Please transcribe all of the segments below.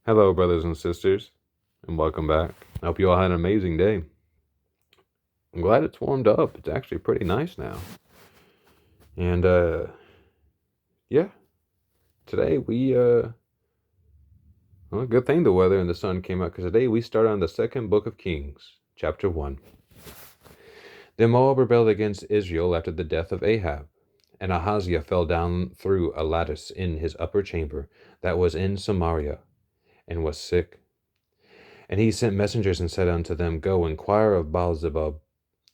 Hello, brothers and sisters, and welcome back. I hope you all had an amazing day. I'm glad it's warmed up. It's actually pretty nice now. And, yeah, today well, good thing the weather and the sun came out, because today we start on the second book of Kings, chapter 1. Then Moab rebelled against Israel after the death of Ahab, and Ahaziah fell down through a lattice in his upper chamber that was in Samaria, and was sick. And he sent messengers and said unto them, Go, inquire of Baalzebub,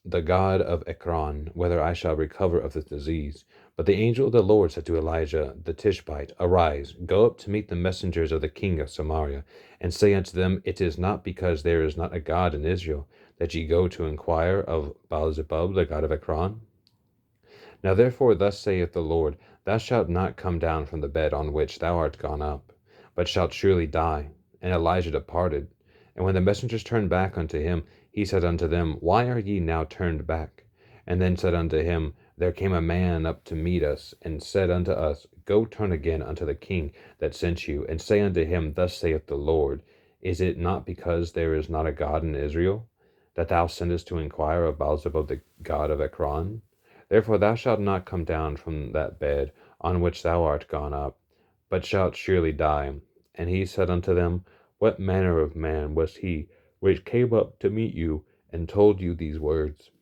the god of Ekron, whether I shall recover of this disease. But the angel of the Lord said to Elijah the Tishbite, Arise, go up to meet the messengers of the king of Samaria, and say unto them, It is not because there is not a God in Israel, that ye go to inquire of Baalzebub, the god of Ekron. Now therefore thus saith the Lord, Thou shalt not come down from the bed on which thou art gone up, but shalt surely die. And Elijah departed. And when the messengers turned back unto him, he said unto them, Why are ye now turned back? And then said unto him, There came a man up to meet us, and said unto us, Go turn again unto the king that sent you, and say unto him, Thus saith the Lord, Is it not because there is not a God in Israel, that thou sendest to inquire of Baalzebub the god of Ekron? Therefore thou shalt not come down from that bed on which thou art gone up, but shalt surely die. And he said unto them, What manner of man was he which came up to meet you, and told you these words?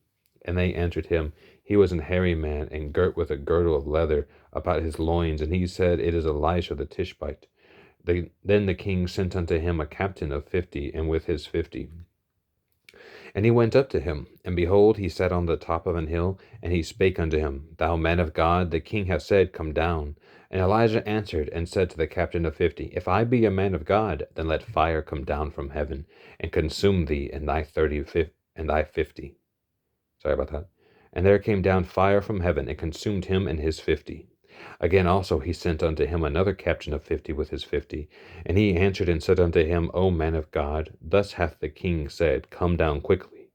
And they answered him, He was an hairy man, and girt with a girdle of leather about his loins. And he said, It is Elisha the Tishbite. Then the king sent unto him a captain of 50, and with his 50. And he went up to him, and behold, he sat on the top of an hill, and he spake unto him, Thou man of God, the king hath said, Come down. And Elijah answered and said to the captain of 50, If I be a man of God, then let fire come down from heaven, and consume thee and thy 50. Sorry about that. And there came down fire from heaven, and consumed him and his 50. Again also he sent unto him another captain of 50 with his 50. And he answered and said unto him, O man of God, thus hath the king said, Come down quickly.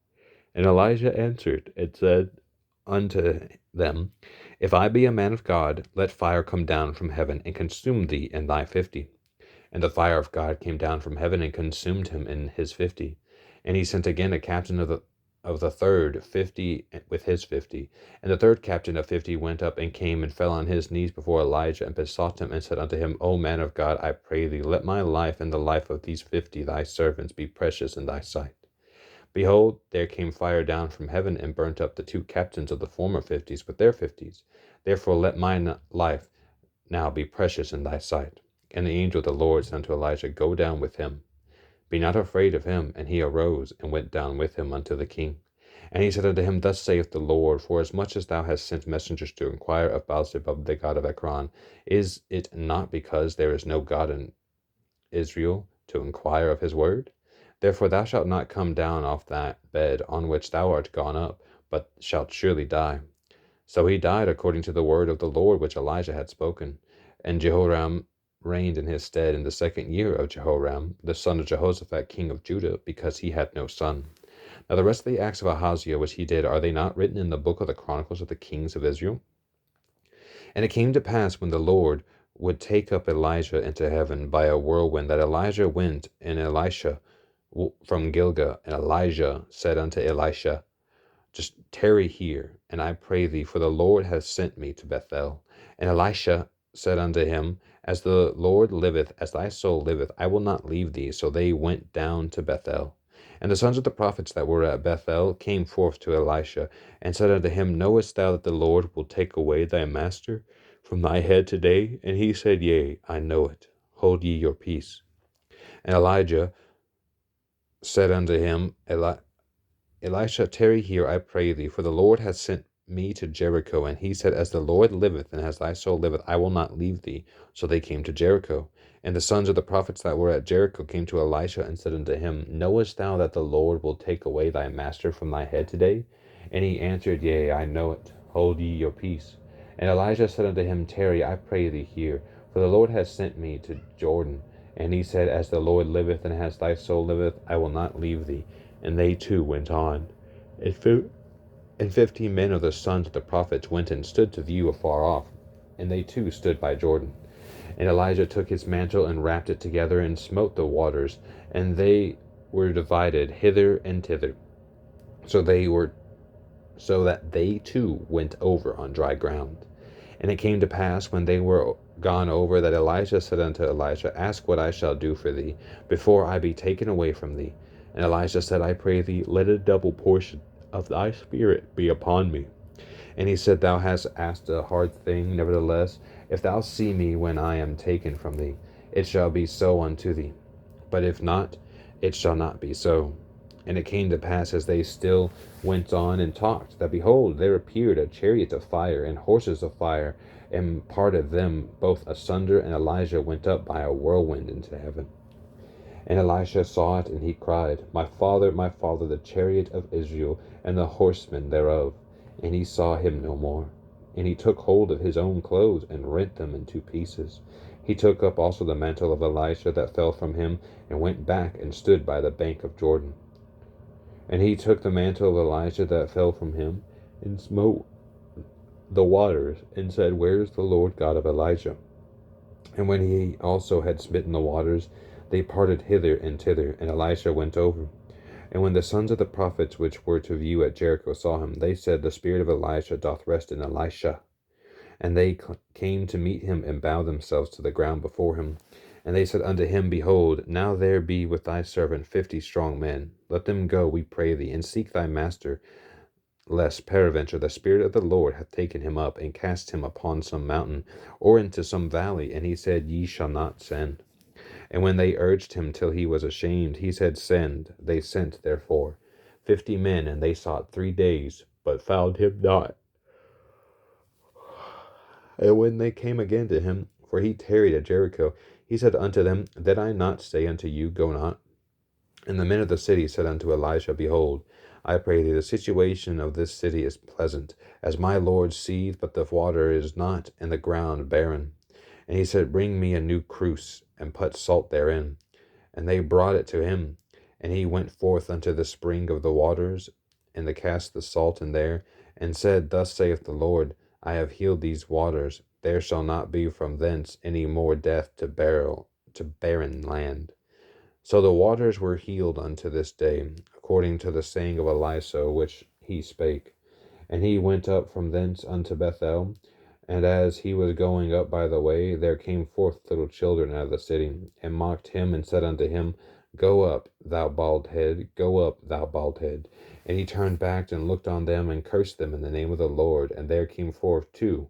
And Elijah answered and said unto them, If I be a man of God, let fire come down from heaven, and consume thee and thy 50. And the fire of God came down from heaven, and consumed him and his 50. And he sent again a captain of the third 50 with his 50. And the third captain of 50 went up and came and fell on his knees before Elijah, and besought him, and said unto him, O man of God, I pray thee, let my life and the life of these 50 thy servants be precious in thy sight. Behold, there came fire down from heaven, and burnt up the two captains of the former 50s with their 50s. Therefore let my life now be precious in thy sight. And the angel of the Lord said unto Elijah, Go down with him. Be not afraid of him. And he arose, and went down with him unto the king. And he said unto him, Thus saith the Lord, Forasmuch as thou hast sent messengers to inquire of Baalzebub the god of Ekron, is it not because there is no God in Israel to inquire of his word? Therefore thou shalt not come down off that bed on which thou art gone up, but shalt surely die. So he died according to the word of the Lord which Elijah had spoken. And Jehoram reigned in his stead in the 2nd year of Jehoram, the son of Jehoshaphat, king of Judah, because he had no son. Now the rest of the acts of Ahaziah which he did, are they not written in the book of the Chronicles of the kings of Israel? And it came to pass, when the Lord would take up Elijah into heaven by a whirlwind, that Elijah went and Elisha from Gilgal. And Elijah said unto Elisha, Just tarry here, and I pray thee, for the Lord hath sent me to Bethel. And Elisha said unto him, As the Lord liveth, as thy soul liveth, I will not leave thee. So they went down to Bethel. And the sons of the prophets that were at Bethel came forth to Elisha, and said unto him, Knowest thou that the Lord will take away thy master from thy head today? And he said, Yea, I know it. Hold ye your peace. And Elijah said unto him, Elisha, tarry here, I pray thee, for the Lord hath sent me to Jericho. And he said, As the Lord liveth, and as thy soul liveth, I will not leave thee. So they came to Jericho. And the sons of the prophets that were at Jericho came to Elisha, and said unto him, Knowest thou that the Lord will take away thy master from thy head today? And he answered, Yea, I know it. Hold ye your peace. And Elijah said unto him, Tarry, I pray thee here, for the Lord hath sent me to Jordan. And he said, As the Lord liveth, and as thy soul liveth, I will not leave thee. And they too went on. And 15 men of the sons of the prophets went and stood to view afar off. And they too stood by Jordan. And Elijah took his mantle and wrapped it together and smote the waters, and they were divided hither and thither, so that they too went over on dry ground. And it came to pass, when they were gone over, that Elisha said unto Elisha, Ask what I shall do for thee, before I be taken away from thee. And Elisha said, I pray thee, let a double portion of thy spirit be upon me. And he said, Thou hast asked a hard thing. Nevertheless, if thou see me when I am taken from thee, it shall be so unto thee. But if not, it shall not be so. And it came to pass, as they still went on and talked, that behold, there appeared a chariot of fire and horses of fire, and parted them both asunder, and Elijah went up by a whirlwind into heaven. And Elisha saw it, and he cried, my father, the chariot of Israel, and the horsemen thereof. And he saw him no more. And he took hold of his own clothes, and rent them in two pieces. He took up also the mantle of Elisha that fell from him, and went back and stood by the bank of Jordan. And he took the mantle of Elijah that fell from him, and smote the waters, and said, Where is the Lord God of Elijah? And when he also had smitten the waters, they parted hither and thither, and Elisha went over. And when the sons of the prophets which were to view at Jericho saw him, they said, The spirit of Elisha doth rest in Elisha. And they came to meet him, and bowed themselves to the ground before him. And they said unto him, Behold, now there be with thy servant 50 strong men. Let them go, we pray thee, and seek thy master, lest peradventure the Spirit of the Lord hath taken him up, and cast him upon some mountain, or into some valley. And he said, Ye shall not send. And when they urged him till he was ashamed, he said, Send. They sent therefore 50 men, and they sought 3 days, but found him not. And when they came again to him, for he tarried at Jericho, he said unto them, Did I not say unto you, Go not? And the men of the city said unto Elisha, Behold, I pray thee, the situation of this city is pleasant, as my Lord seeth, but the water is not, and the ground barren. And he said, Bring me a new cruse, and put salt therein. And they brought it to him. And he went forth unto the spring of the waters, and they cast the salt in there, and said, Thus saith the Lord, I have healed these waters. There shall not be from thence any more death to barren land. So the waters were healed unto this day, according to the saying of Elisha which he spake. And he went up from thence unto Bethel. And as he was going up by the way, there came forth little children out of the city, and mocked him, and said unto him, Go up, thou bald head, go up, thou bald head. And he turned back and looked on them, and cursed them in the name of the Lord. And there came forth 2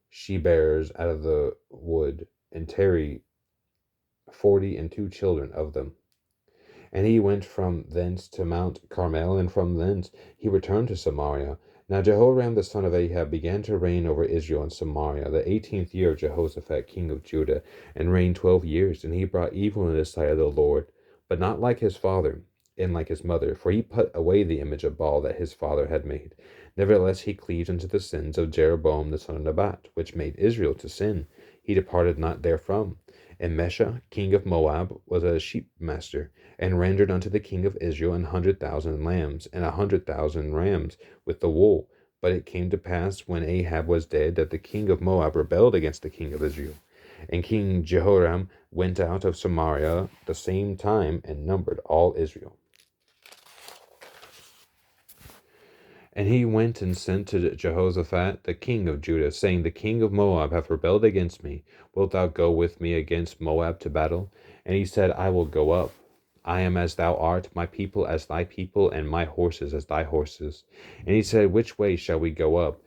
she-bearers out of the wood, and tarried 42 children of them. And he went from thence to Mount Carmel, and from thence he returned to Samaria. Now Jehoram the son of Ahab began to reign over Israel and Samaria, the 18th year of Jehoshaphat king of Judah, and reigned 12 years. And he brought evil in the sight of the Lord, but not like his father, and like his mother, for he put away the image of Baal that his father had made. Nevertheless he cleaved unto the sins of Jeroboam the son of Nebat, which made Israel to sin. He departed not therefrom. And Mesha, king of Moab, was a sheepmaster, and rendered unto the king of Israel 100,000 lambs, and 100,000 rams with the wool. But it came to pass, when Ahab was dead, that the king of Moab rebelled against the king of Israel. And King Jehoram went out of Samaria the same time, and numbered all Israel. And he went and sent to Jehoshaphat the king of Judah, saying, The king of Moab hath rebelled against me. Wilt thou go with me against Moab to battle? And he said, I will go up. I am as thou art, my people as thy people, and my horses as thy horses. And he said, Which way shall we go up?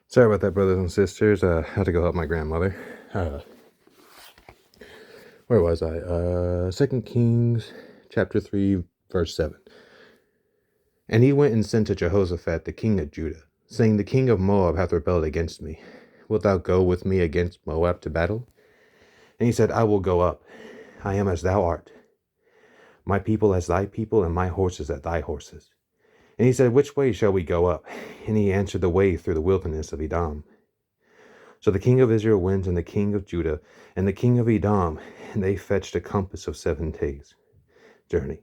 Sorry about that, brothers and sisters. I had to go help my grandmother. Where was I? 2 Kings chapter 3, verse 7. And he went and sent to Jehoshaphat the king of Judah, saying, The king of Moab hath rebelled against me. Wilt thou go with me against Moab to battle? And he said, I will go up. I am as thou art, my people as thy people, and my horses as thy horses. And he said, Which way shall we go up? And he answered, The way through the wilderness of Edom. So the king of Israel went, and the king of Judah, and the king of Edom, and they fetched a compass of 7 days' journey.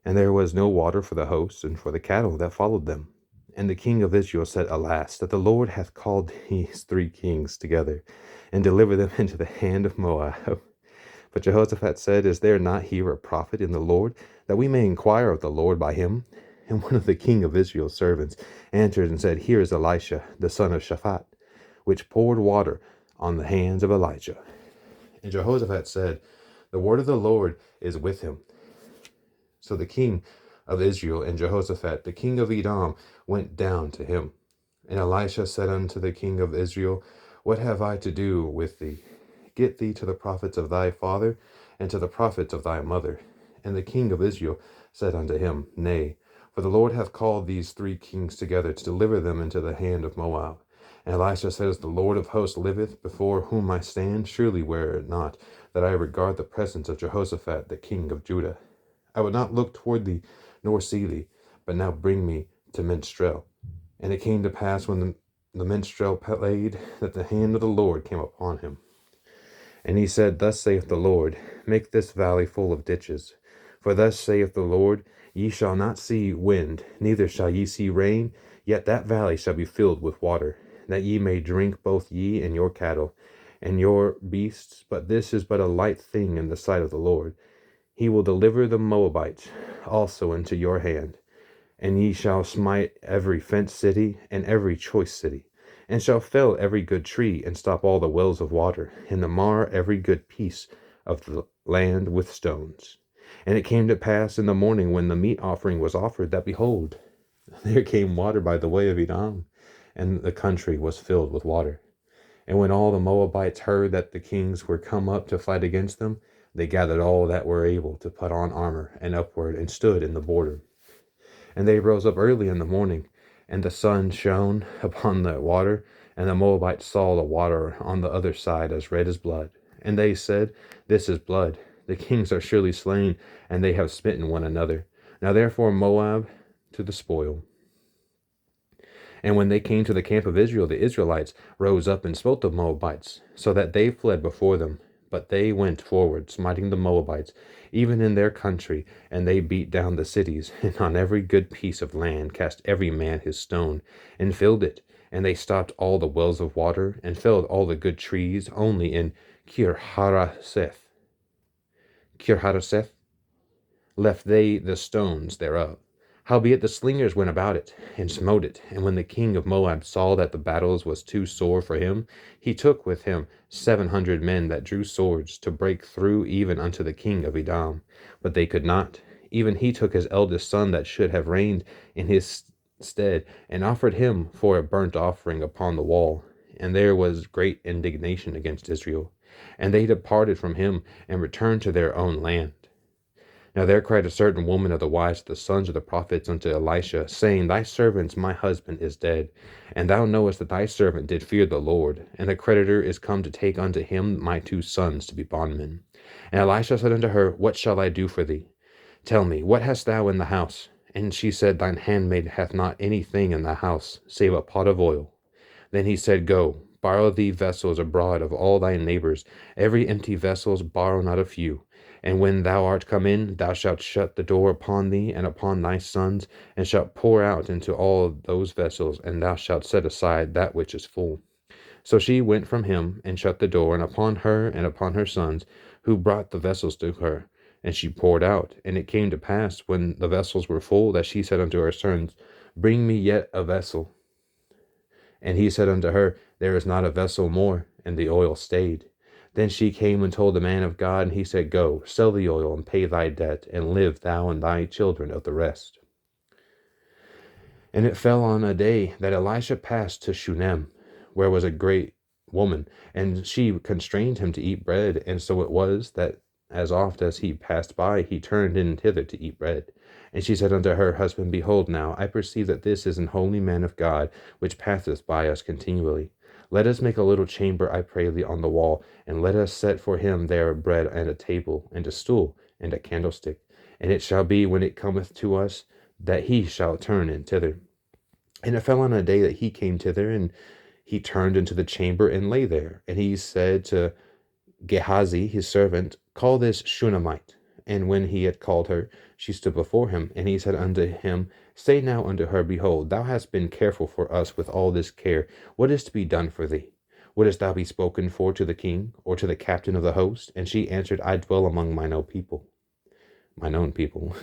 And there was no water for the hosts and for the cattle that followed them. And the king of Israel said, Alas, that the Lord hath called these 3 kings together, and delivered them into the hand of Moab. But Jehoshaphat said, Is there not here a prophet in the Lord, that we may inquire of the Lord by him? And one of the king of Israel's servants answered and said, Here is Elisha, the son of Shaphat, which poured water on the hands of Elijah. And Jehoshaphat said, The word of the Lord is with him. So the king of Israel and Jehoshaphat, the king of Edom, went down to him. And Elisha said unto the king of Israel, What have I to do with thee? Get thee to the prophets of thy father, and to the prophets of thy mother. And the king of Israel said unto him, Nay, for the Lord hath called these 3 kings together to deliver them into the hand of Moab. And Elisha said, As the Lord of hosts liveth, before whom I stand, surely were it not that I regard the presence of Jehoshaphat, the king of Judah, I would not look toward thee, nor see thee, but now bring me to minstrel. And it came to pass, when the minstrel played, that the hand of the Lord came upon him. And he said, Thus saith the Lord, Make this valley full of ditches. For thus saith the Lord, Ye shall not see wind, neither shall ye see rain, yet that valley shall be filled with water, that ye may drink, both ye and your cattle, and your beasts. But this is but a light thing in the sight of the Lord. He will deliver the Moabites also into your hand, and ye shall smite every fenced city and every choice city, and shall fell every good tree, and stop all the wells of water, and mar every good piece of the land with stones. And it came to pass in the morning, when the meat offering was offered, that, behold, there came water by the way of Edom, and the country was filled with water. And when all the Moabites heard that the kings were come up to fight against them, they gathered all that were able to put on armor, and upward, and stood in the border. And they rose up early in the morning, and the sun shone upon the water, and the Moabites saw the water on the other side as red as blood. And they said, This is blood. The kings are surely slain, and they have smitten one another. Now therefore Moab to the spoil. And when they came to the camp of Israel, the Israelites rose up and smote the Moabites, so that they fled before them. But they went forward, smiting the Moabites, even in their country, and they beat down the cities, and on every good piece of land cast every man his stone, and filled it. And they stopped all the wells of water, and felled all the good trees. Only in Kirharaseth left they the stones thereof. Howbeit the slingers went about it, and smote it. And when the king of Moab saw that the battles was too sore for him, he took with him 700 men that drew swords, to break through even unto the king of Edom. But they could not. Even he took his eldest son that should have reigned in his stead, and offered him for a burnt offering upon the wall. And there was great indignation against Israel. And they departed from him, and returned to their own land. Now there cried a certain woman of the wives of the sons of the prophets unto Elisha, saying, Thy servant my husband is dead, and thou knowest that thy servant did fear the Lord, and the creditor is come to take unto him my 2 sons to be bondmen. And Elisha said unto her, What shall I do for thee? Tell me, what hast thou in the house? And she said, Thine handmaid hath not anything in the house, save a pot of oil. Then he said, Go, borrow thee vessels abroad of all thy neighbors, every empty vessels borrow not a few. And when thou art come in, thou shalt shut the door upon thee and upon thy sons, and shalt pour out into all those vessels, and thou shalt set aside that which is full. So she went from him, and shut the door, and upon her and upon her sons, who brought the vessels to her, and she poured out. And it came to pass, when the vessels were full, that she said unto her sons, Bring me yet a vessel. And he said unto her, There is not a vessel more. And the oil stayed. Then she came and told the man of God, and he said, Go, sell the oil, and pay thy debt, and live thou and thy children of the rest. And it fell on a day that Elisha passed to Shunem, where was a great woman, and she constrained him to eat bread. And so it was, that as oft as he passed by, he turned in thither to eat bread. And she said unto her husband, Behold, now I perceive that this is an holy man of God, which passeth by us continually. Let us make a little chamber, I pray thee, on the wall, and let us set for him there bread, and a table, and a stool, and a candlestick. And it shall be, when it cometh to us, that he shall turn in thither. And it fell on a day that he came thither, and he turned into the chamber, and lay there. And he said to Gehazi his servant, Call this Shunammite. And when he had called her, she stood before him. And he said unto him, Say now unto her, Behold, thou hast been careful for us with all this care. What is to be done for thee? Wouldest thou be spoken for to the king, or to the captain of the host? And she answered, I dwell among mine own people. Mine own people.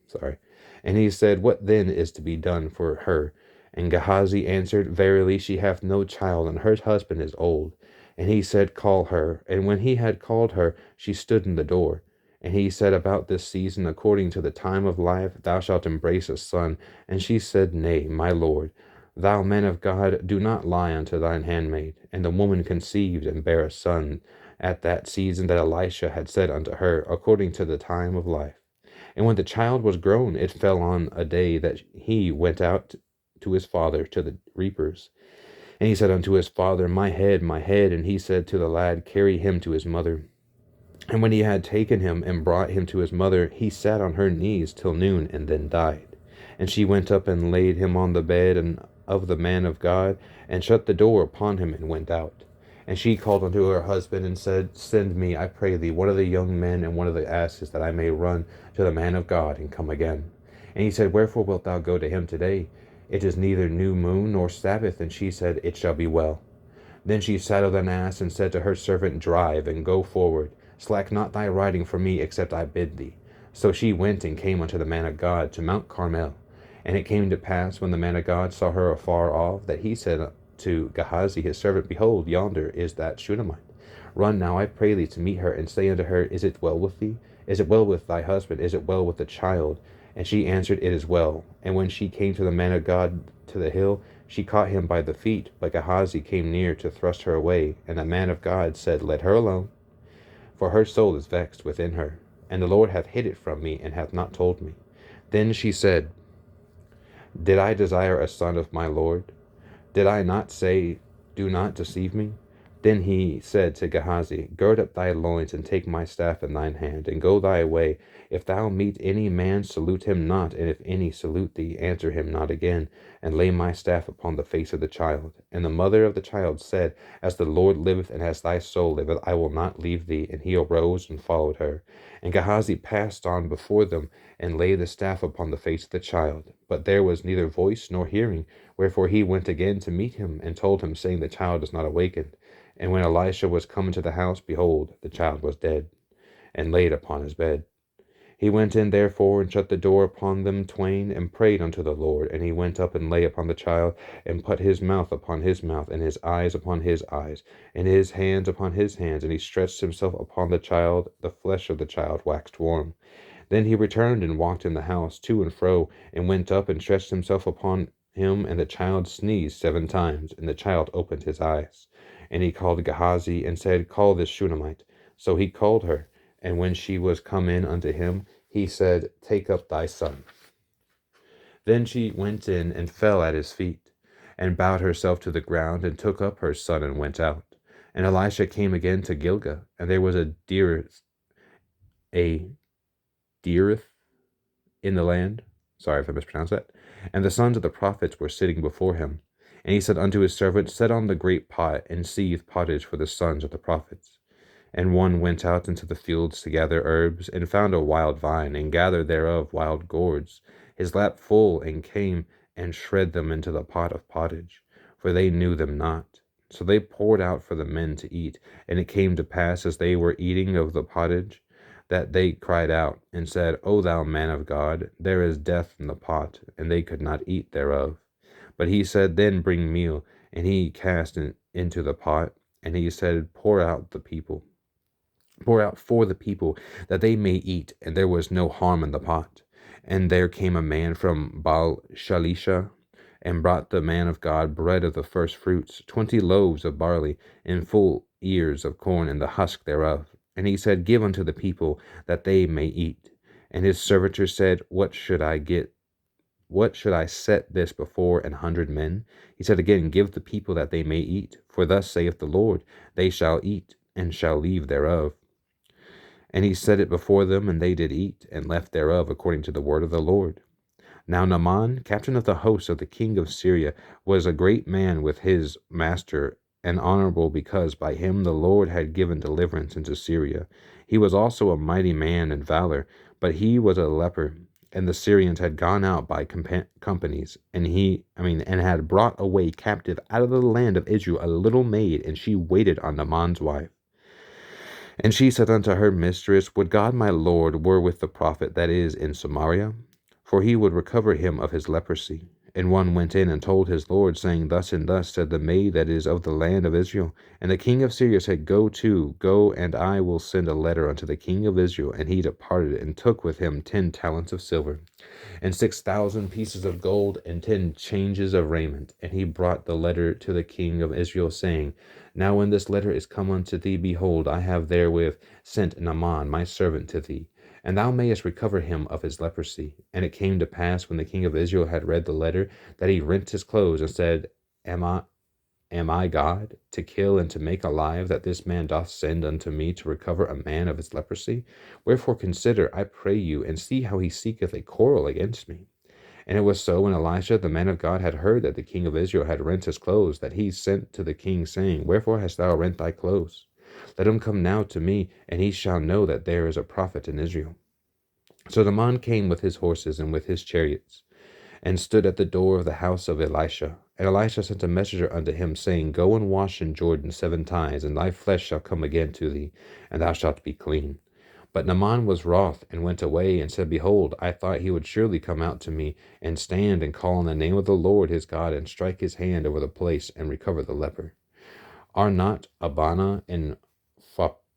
Sorry. And he said, What then is to be done for her? And Gehazi answered, Verily she hath no child, and her husband is old. And he said, Call her. And when he had called her, she stood in the door. And he said, About this season, according to the time of life, thou shalt embrace a son. And she said, Nay, my lord, thou man of God, do not lie unto thine handmaid. And the woman conceived and bare a son at that season that Elisha had said unto her, according to the time of life. And when the child was grown, it fell on a day that he went out to his father to the reapers. And he said unto his father, My head, my head. And he said to the lad, Carry him to his mother. And when he had taken him and brought him to his mother, he sat on her knees till noon, and then died. And she went up and laid him on the bed of the man of God, and shut the door upon him, and went out. And she called unto her husband, and said, Send me, I pray thee, one of the young men and one of the asses, that I may run to the man of God, and come again. And he said, Wherefore wilt thou go to him today? It is neither new moon nor Sabbath. And she said, It shall be well. Then she saddled an ass, and said to her servant, Drive, and go forward. Slack not thy riding for me, except I bid thee. So she went and came unto the man of God to Mount Carmel. And it came to pass, when the man of God saw her afar off, that he said to Gehazi his servant, Behold, yonder is that Shunammite. Run now, I pray thee, to meet her, and say unto her, Is it well with thee? Is it well with thy husband? Is it well with the child? And she answered, It is well. And when she came to the man of God to the hill, she caught him by the feet. But Gehazi came near to thrust her away. And the man of God said, Let her alone, for her soul is vexed within her. And the Lord hath hid it from me, and hath not told me. Then she said, Did I desire a son of my Lord? Did I not say, Do not deceive me? Then he said to Gehazi, Gird up thy loins, and take my staff in thine hand, and go thy way. If thou meet any man, salute him not, and if any salute thee, answer him not again, and lay my staff upon the face of the child. And the mother of the child said, As the Lord liveth, and as thy soul liveth, I will not leave thee. And he arose and followed her. And Gehazi passed on before them, and laid the staff upon the face of the child. But there was neither voice nor hearing, wherefore he went again to meet him, and told him, saying, The child is not awakened. And when Elisha was come into the house, behold, the child was dead, and laid upon his bed. He went in therefore, and shut the door upon them twain, and prayed unto the Lord. And he went up and lay upon the child, and put his mouth upon his mouth, and his eyes upon his eyes, and his hands upon his hands. And he stretched himself upon the child. The flesh of the child waxed warm. Then he returned and walked in the house to and fro, and went up and stretched himself upon him. And the child sneezed 7 times, and the child opened his eyes. And he called Gehazi, and said, Call this Shunammite. So he called her. And when she was come in unto him, he said, Take up thy son. Then she went in and fell at his feet, and bowed herself to the ground, and took up her son, and went out. And Elisha came again to Gilgal, and there was a deereth in the land. Sorry if I mispronounced that. And the sons of the prophets were sitting before him. And he said unto his servant, Set on the great pot, and seethe pottage for the sons of the prophets. And one went out into the fields to gather herbs, and found a wild vine, and gathered thereof wild gourds, his lap full, and came and shred them into the pot of pottage, for they knew them not. So they poured out for the men to eat. And it came to pass, as they were eating of the pottage, that they cried out, and said, O thou man of God, there is death in the pot. And they could not eat thereof. But he said, Then bring meal. And he cast it into the pot. And he said, Pour out for the people, that they may eat. And there was no harm in the pot. And there came a man from Baal Shalisha, and brought the man of God bread of the first fruits, 20 loaves of barley, and full ears of corn, and the husk thereof. And he said, Give unto the people, that they may eat. And his servitor said, What should I set this before 100 men? He said again, Give the people, that they may eat. For thus saith the Lord, They shall eat, and shall leave thereof. And he set it before them, and they did eat, and left thereof, according to the word of the Lord. Now Naaman, captain of the host of the king of Syria, was a great man with his master, and honorable, because by him the Lord had given deliverance into Syria. He was also a mighty man in valor, but he was a leper, and the Syrians had gone out by companies, and had brought away captive out of the land of Israel a little maid, and she waited on Naaman's wife. And she said unto her mistress, Would God my Lord were with the prophet that is in Samaria, for he would recover him of his leprosy. And one went in and told his lord, saying, Thus and thus said the maid that is of the land of Israel. And the king of Syria said, Go, and I will send a letter unto the king of Israel. And he departed, and took with him 10 talents of silver, and 6,000 pieces of gold, and 10 changes of raiment. And he brought the letter to the king of Israel, saying, Now when this letter is come unto thee, behold, I have therewith sent Naaman my servant to thee, and thou mayest recover him of his leprosy. And it came to pass, when the king of Israel had read the letter, that he rent his clothes, and said, Am I God, to kill and to make alive, that this man doth send unto me to recover a man of his leprosy? Wherefore consider, I pray you, and see how he seeketh a quarrel against me. And it was so, when Elisha the man of God had heard that the king of Israel had rent his clothes, that he sent to the king, saying, Wherefore hast thou rent thy clothes? Let him come now to me, and he shall know that there is a prophet in Israel. So Naaman came with his horses and with his chariots, and stood at the door of the house of Elisha. And Elisha sent a messenger unto him, saying, Go and wash in Jordan 7 times, and thy flesh shall come again to thee, and thou shalt be clean. But Naaman was wroth, and went away, and said, Behold, I thought he would surely come out to me, and stand and call on the name of the Lord his God, and strike his hand over the place, and recover the leper. Are not Abana and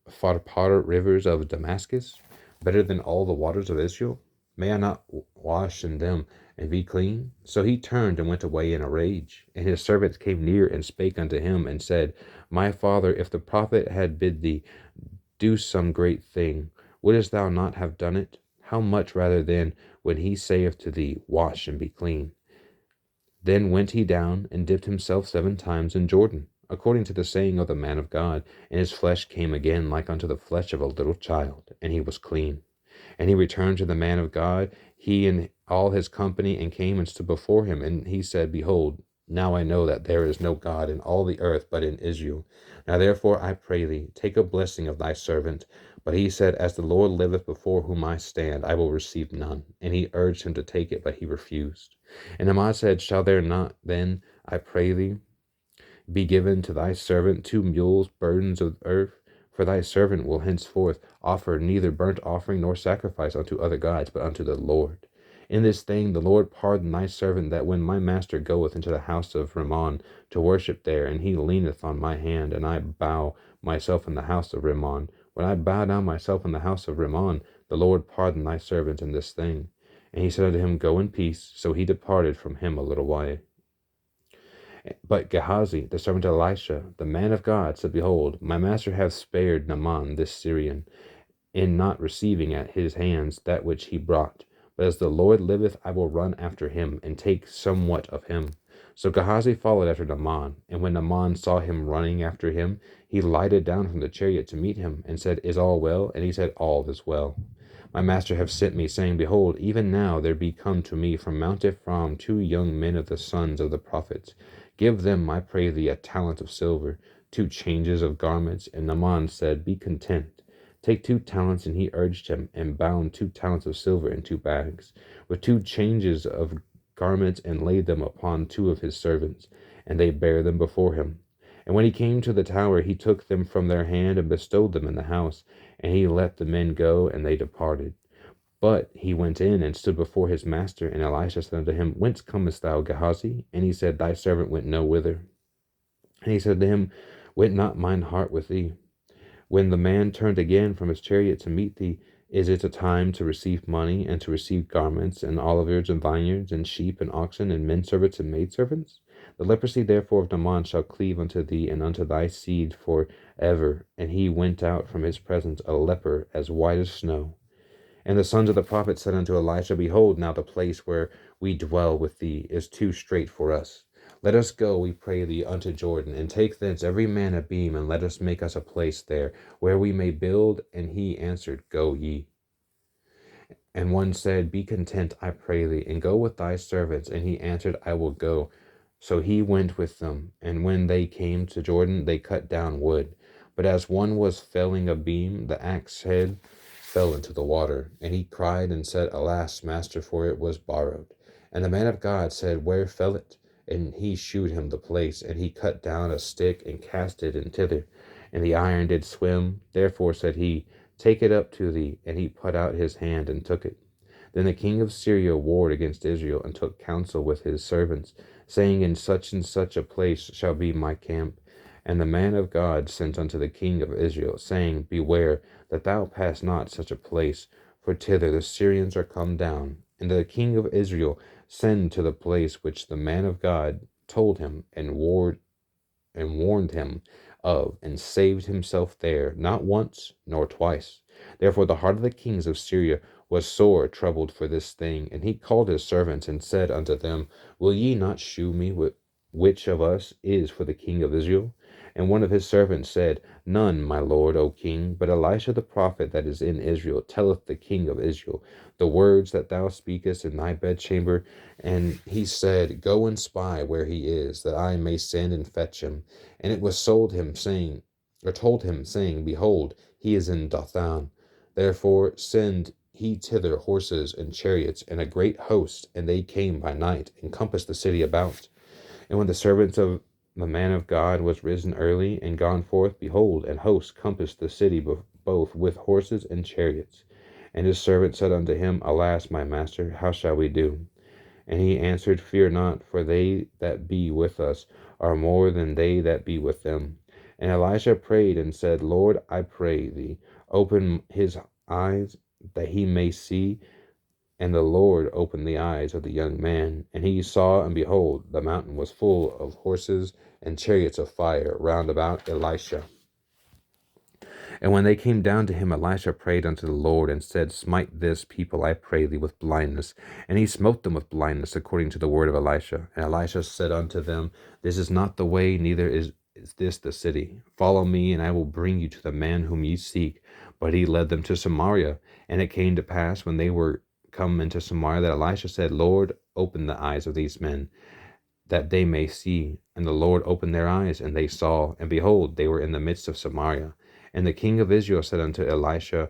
Pharpar rivers of Damascus better than all the waters of Israel? May I not wash in them and be clean? So he turned and went away in a rage. And his servants came near and spake unto him, and said, My father, if the prophet had bid thee do some great thing, wouldest thou not have done it? How much rather then, when he saith to thee, Wash and be clean? Then went he down, and dipped himself 7 times in Jordan, according to the saying of the man of God, and his flesh came again like unto the flesh of a little child, and he was clean. And he returned to the man of God, he and all his company, and came and stood before him. And he said, Behold, now I know that there is no God in all the earth but in Israel. Now therefore I pray thee, take a blessing of thy servant. But he said, As the Lord liveth before whom I stand, I will receive none. And he urged him to take it, but he refused. And Naaman said, Shall there not then, I pray thee, be given to thy servant 2 mules burdens of earth? For thy servant will henceforth offer neither burnt offering nor sacrifice unto other gods, but unto the Lord. In this thing the Lord pardon thy servant, that when my master goeth into the house of Rimmon to worship there, and he leaneth on my hand, and I bow myself in the house of Rimmon, when I bow down myself in the house of Rimmon, the Lord pardon thy servant in this thing. And he said unto him, Go in peace. So he departed from him a little way. But Gehazi, the servant of Elisha, the man of God, said, Behold, my master hath spared Naaman this Syrian, in not receiving at his hands that which he brought. But as the Lord liveth, I will run after him, and take somewhat of him. So Gehazi followed after Naaman, and when Naaman saw him running after him, he lighted down from the chariot to meet him, and said, Is all well? And he said, All is well. My master hath sent me, saying, Behold, even now there be come to me from Mount Ephraim 2 young men of the sons of the prophets. Give them, I pray thee, a talent of silver, 2 changes of garments. And Naaman said, Be content. Take 2 talents. And he urged him, and bound 2 talents of silver in 2 bags, with 2 changes of garments, and laid them upon 2 of his servants, and they bare them before him. And when he came to the tower, he took them from their hand, and bestowed them in the house. And he let the men go, and they departed. But he went in and stood before his master. And Elisha said unto him, Whence comest thou, Gehazi? And he said, Thy servant went no whither. And he said to him, Went not mine heart with thee? When the man turned again from his chariot to meet thee, is it a time to receive money, and to receive garments, and oliveyards, and vineyards, and sheep, and oxen, and men servants, and maidservants? The leprosy therefore of Naaman shall cleave unto thee, and unto thy seed for ever. And he went out from his presence a leper as white as snow. And the sons of the prophets said unto Elisha, Behold, now the place where we dwell with thee is too strait for us. Let us go, we pray thee, unto Jordan, and take thence every man a beam, and let us make us a place there, where we may build. And he answered, Go ye. And one said, Be content, I pray thee, and go with thy servants. And he answered, I will go. So he went with them. And when they came to Jordan, they cut down wood. But as one was felling a beam, the axe head fell into the water. And he cried and said, Alas, master, for it was borrowed. And the man of God said, Where fell it? And he shewed him the place. And he cut down a stick and cast it in thither. And the iron did swim. Therefore said he, Take it up to thee. And he put out his hand and took it. Then the king of Syria warred against Israel, and took counsel with his servants, saying, In such and such a place shall be my camp. And the man of God sent unto the king of Israel, saying, Beware that thou pass not such a place, for thither the Syrians are come down. And the king of Israel sent to the place which the man of God told him, and warned him of, and saved himself there, not once nor twice. Therefore the heart of the kings of Syria was sore troubled for this thing. And he called his servants, and said unto them, Will ye not shew me which of us is for the king of Israel? And one of his servants said, None, my lord, O king, but Elisha the prophet that is in Israel telleth the king of Israel the words that thou speakest in thy bedchamber. And he said, Go and spy where he is, that I may send and fetch him. And it was told him, saying, Behold, he is in Dothan. Therefore send he thither horses and chariots and a great host. And they came by night, and compassed the city about. And when the servants of the man of God was risen early and gone forth, behold, an host compassed the city both with horses and chariots. And his servant said unto him, Alas, my master, how shall we do? And he answered, Fear not, for they that be with us are more than they that be with them. And Elisha prayed and said, Lord, I pray thee, open his eyes that he may see. And the Lord opened the eyes of the young man, and he saw, and behold, the mountain was full of horses and chariots of fire round about Elisha. And when they came down to him, Elisha prayed unto the Lord, and said, Smite this people, I pray thee, with blindness. And he smote them with blindness, according to the word of Elisha. And Elisha said unto them, This is not the way, neither is this the city. Follow me, and I will bring you to the man whom ye seek. But he led them to Samaria. And it came to pass, when they were come into Samaria, that Elisha said, Lord, open the eyes of these men, that they may see. And the Lord opened their eyes, and they saw, and behold, they were in the midst of Samaria. And the king of Israel said unto Elisha,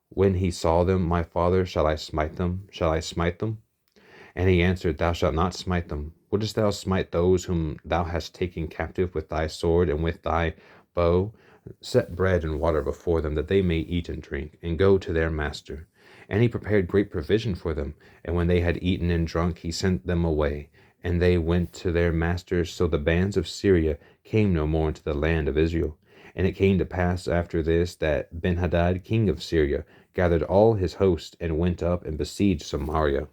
when he saw them, My father, shall I smite them? Shall I smite them? And he answered, Thou shalt not smite them. Wouldest thou smite those whom thou hast taken captive with thy sword and with thy bow? Set bread and water before them, that they may eat and drink, and go to their master. And he prepared great provision for them. And when they had eaten and drunk, he sent them away. And they went to their masters. So the bands of Syria came no more into the land of Israel. And it came to pass after this, that Benhadad king of Syria gathered all his host, and went up and besieged Samaria.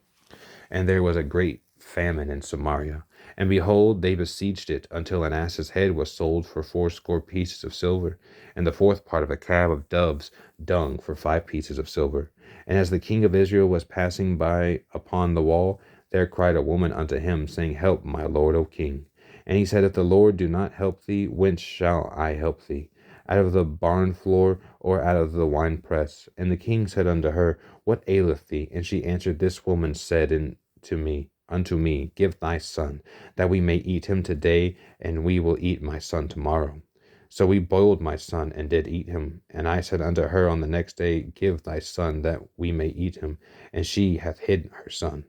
And there was a great famine in Samaria. And behold, they besieged it, until an ass's head was sold for 80 pieces of silver, and the fourth part of a cab of doves' dung for 5 pieces of silver. And as the king of Israel was passing by upon the wall, there cried a woman unto him, saying, Help, my lord, O king. And he said, If the Lord do not help thee, whence shall I help thee? Out of the barn floor, or out of the winepress? And the king said unto her, What aileth thee? And she answered, This woman said unto me, Give thy son, that we may eat him today, and we will eat my son tomorrow. So we boiled my son, and did eat him. And I said unto her on the next day, Give thy son, that we may eat him. And she hath hid her son.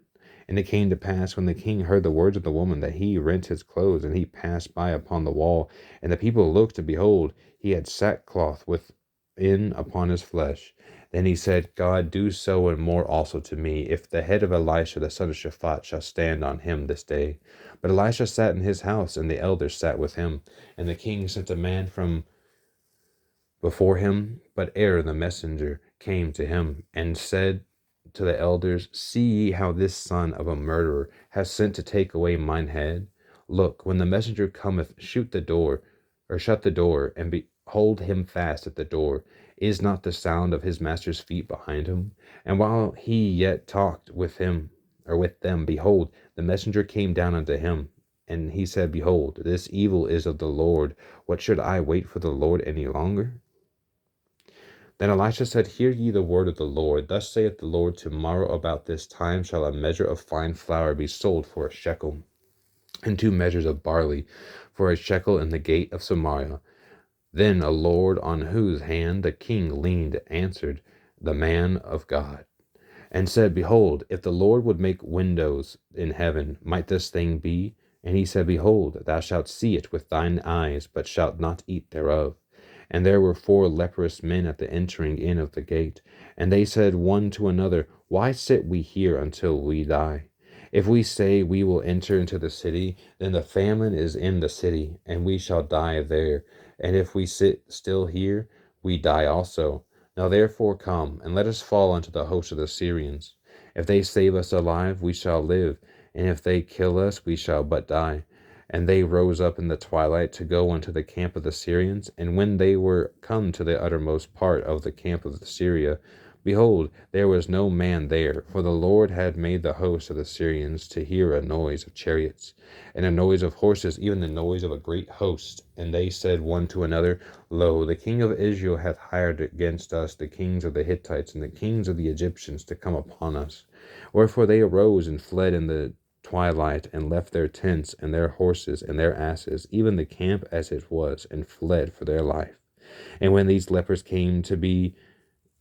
And it came to pass, when the king heard the words of the woman, that he rent his clothes, and he passed by upon the wall. And the people looked, and behold, he had sackcloth within upon his flesh. Then he said, God, do so and more also to me, if the head of Elisha the son of Shaphat shall stand on him this day. But Elisha sat in his house, and the elders sat with him. And the king sent a man from before him, but ere the messenger came to him, and said to the elders, See ye how this son of a murderer has sent to take away mine head? Look, when the messenger cometh, shut the door, and hold him fast at the door. Is not the sound of his master's feet behind him? And while he yet talked with him, or with them, behold, the messenger came down unto him. And he said, Behold, this evil is of the Lord. What should I wait for the Lord any longer? Then Elisha said, Hear ye the word of the Lord. Thus saith the Lord, Tomorrow about this time shall a measure of fine flour be sold for a shekel, and 2 measures of barley for a shekel in the gate of Samaria. Then a lord on whose hand the king leaned answered, the man of God, and said, Behold, if the Lord would make windows in heaven, might this thing be? And he said, Behold, thou shalt see it with thine eyes, but shalt not eat thereof. And there were 4 leprous men at the entering in of the gate. And they said one to another, Why sit we here until we die? If we say we will enter into the city, then the famine is in the city, and we shall die there. And if we sit still here, we die also. Now therefore come, and let us fall unto the host of the Syrians. If they save us alive, we shall live, and if they kill us, we shall but die. And they rose up in the twilight to go unto the camp of the Syrians. And when they were come to the uttermost part of the camp of Syria, behold, there was no man there, for the Lord had made the host of the Syrians to hear a noise of chariots, and a noise of horses, even the noise of a great host. And they said one to another, Lo, the king of Israel hath hired against us the kings of the Hittites and the kings of the Egyptians to come upon us. Wherefore they arose and fled in the twilight, and left their tents and their horses and their asses, even the camp as it was, and fled for their life. And when these lepers came to the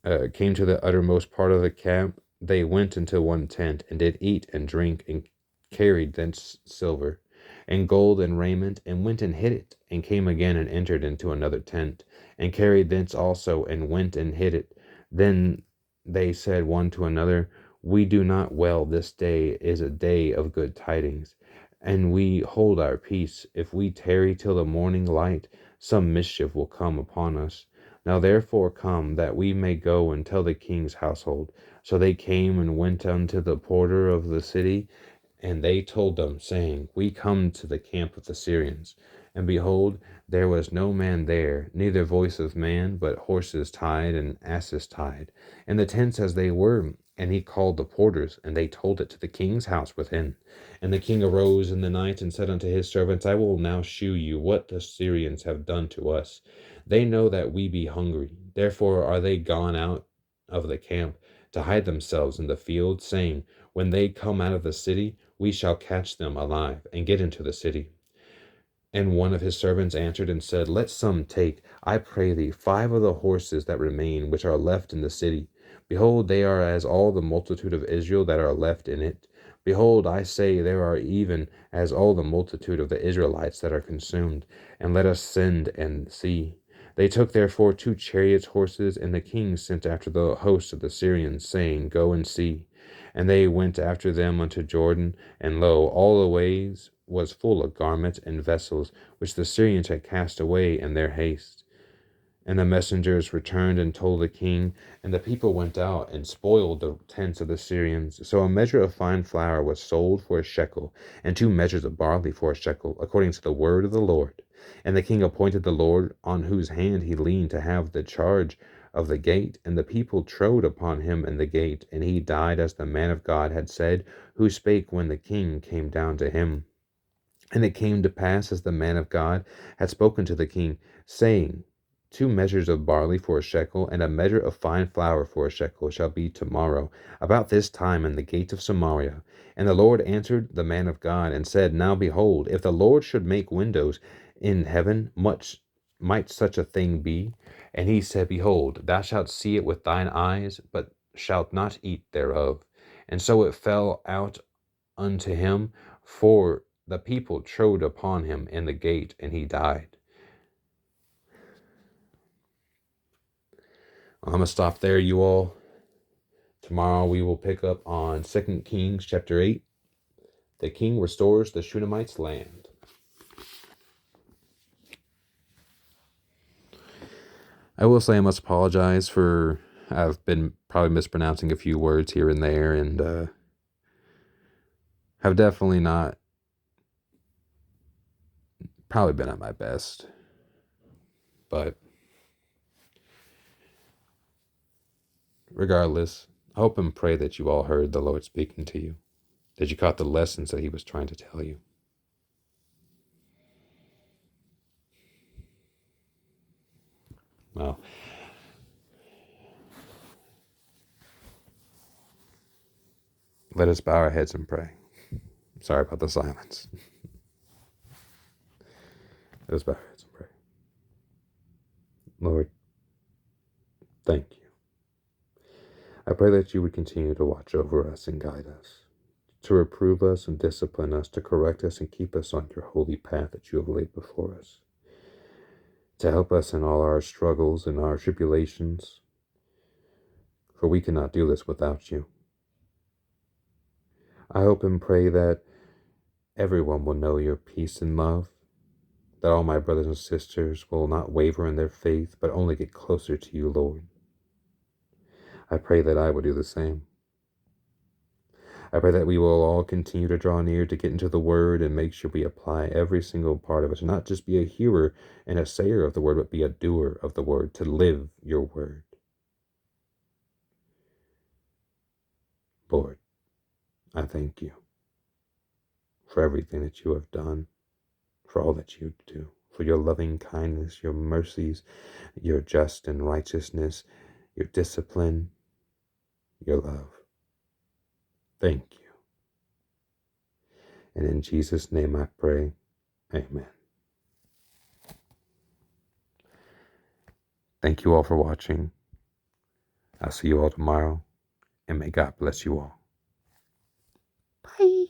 uttermost part of the camp, they went into one tent, and did eat and drink, and carried thence silver and gold and raiment, and went and hid it, and came again and entered into another tent, and carried thence also, and went and hid it. Then they said one to another, We do not well, this day is a day of good tidings, and we hold our peace. If we tarry till the morning light, some mischief will come upon us. Now therefore come, that we may go and tell the king's household. So they came and went unto the porter of the city, and they told them, saying, We come to the camp of the Syrians. And behold, there was no man there, neither voice of man, but horses tied and asses tied, and the tents as they were. And he called the porters, and they told it to the king's house within. And the king arose in the night, and said unto his servants, I will now shew you what the Syrians have done to us. They know that we be hungry. Therefore are they gone out of the camp to hide themselves in the field, saying, When they come out of the city, we shall catch them alive, and get into the city. And one of his servants answered and said, Let some take, I pray thee, 5 of the horses that remain, which are left in the city. Behold, they are as all the multitude of Israel that are left in it. Behold, I say, there are even as all the multitude of the Israelites that are consumed. And let us send and see. They took therefore 2 chariots' horses, and the king sent after the host of the Syrians, saying, Go and see. And they went after them unto Jordan, and lo, all the ways was full of garments and vessels, which the Syrians had cast away in their haste. And the messengers returned and told the king, and the people went out and spoiled the tents of the Syrians. So a measure of fine flour was sold for a shekel, and 2 measures of barley for a shekel, according to the word of the Lord. And the king appointed the Lord, on whose hand he leaned, to have the charge of the gate. And the people trode upon him in the gate, and he died as the man of God had said, who spake when the king came down to him. And it came to pass, as the man of God had spoken to the king, saying, 2 measures of barley for a shekel, and a measure of fine flour for a shekel shall be tomorrow, about this time in the gate of Samaria. And the Lord answered the man of God, and said, Now behold, if the Lord should make windows in heaven, much might such a thing be? And he said, Behold, thou shalt see it with thine eyes, but shalt not eat thereof. And so it fell out unto him, for the people trode upon him in the gate, and he died. I'm going to stop there, you all. Tomorrow we will pick up on 2 Kings chapter 8. The king restores the Shunammite's land. I will say I must apologize for I've been probably mispronouncing a few words here and there, and have definitely not probably been at my best. But regardless, I hope and pray that you all heard the Lord speaking to you, that you caught the lessons that he was trying to tell you. Well, let us bow our heads and pray. Sorry about the silence. Let us bow our heads and pray. Lord, thank you. I pray that you would continue to watch over us and guide us, to reprove us and discipline us, to correct us and keep us on your holy path that you have laid before us, to help us in all our struggles and our tribulations, for we cannot do this without you. I hope and pray that everyone will know your peace and love, that all my brothers and sisters will not waver in their faith, but only get closer to you, Lord. I pray that I will do the same. I pray that we will all continue to draw near to get into the Word and make sure we apply every single part of it, to not just be a hearer and a sayer of the Word, but be a doer of the Word, to live your Word. Lord, I thank you for everything that you have done, for all that you do, for your loving kindness, your mercies, your just and righteousness, your discipline, your love. Thank you. And in Jesus' name I pray, amen. Thank you all for watching. I'll see you all tomorrow, and may God bless you all. Bye.